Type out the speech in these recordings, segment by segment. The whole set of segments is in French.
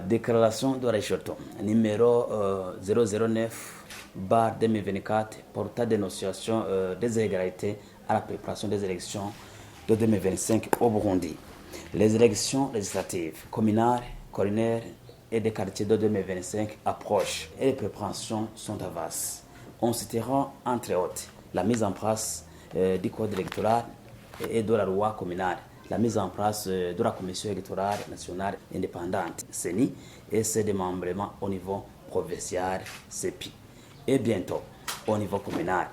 déclaration de Recheton, numéro 009/2024, portant dénonciation des inégalités à la préparation des élections de 2025 au Burundi. Les élections législatives, communales, coronaires et des quartiers de 2025 approchent et les préparations sont avancées. On citera entre autres la mise en place du code électoral et de la loi communale, la mise en place de la commission électorale nationale indépendante, CENI, et ses démembrements au niveau provincial, CEPI, et bientôt au niveau communal.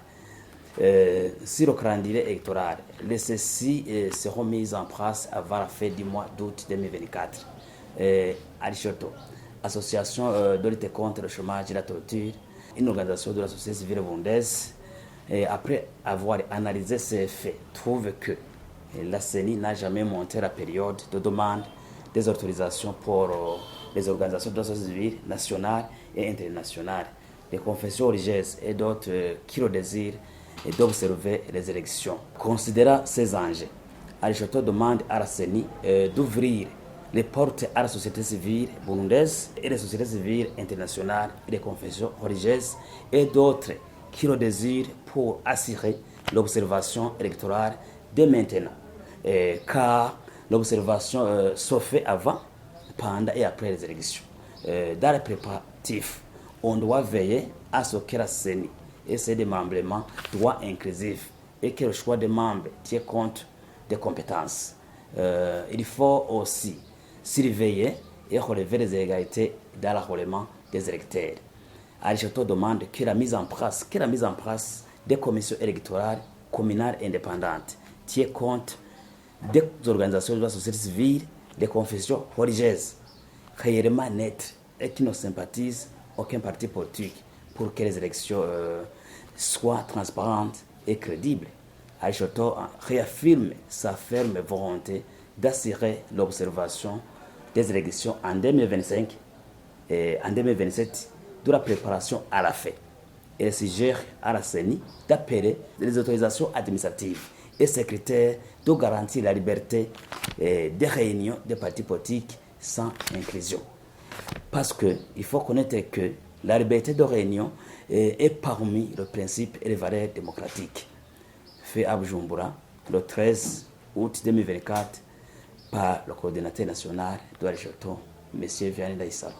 Sur le calendrier électoral, les ceci seront mises en place avant la fin du mois d'août 2024. Arishoto, association de lutte contre le chômage et la torture, une organisation de la société civile burundaise, après avoir analysé ces faits, trouve que la CENI n'a jamais monté la période de demande des autorisations pour les organisations de la société civile nationale et internationale, les confessions religieuses et d'autres qui le désirent et d'observer les élections. Considérant ces enjeux, Arishoto demande à la CENI d'ouvrir les portes à la société civile burundaise et les sociétés civiles internationales et les confessions religieuses et d'autres qui le désirent pour assurer l'observation électorale dès maintenant. Car l'observation se fait avant, pendant et après les élections. Dans les préparatifs, on doit veiller à ce que la CENI et ses démembrements soient inclusifs et que le choix des membres tient compte des compétences. Il faut aussi surveiller et relever les inégalités dans l'enrôlement des électeurs. Arishoto demande que la mise en place des commissions électorales communales indépendantes tient compte des organisations de la société civile, des confessions religieuses, réellement nettes et qui ne sympathisent aucun parti politique pour que les élections soient transparentes et crédibles. Arishoto réaffirme sa ferme volonté d'assurer l'observation des élections en 2025 et en 2027 de la préparation à la fin. Et suggère à la CENI d'appeler les autorisations administratives et secrétaires de garantir la liberté des réunions des partis politiques sans inclusion. Parce qu'il faut connaître que la liberté de réunion est parmi les principes et les valeurs démocratiques. Fait à Bujumbura le 13 août 2024 par le coordinateur national de Arishoto, M. Vianney Ndaïsaba.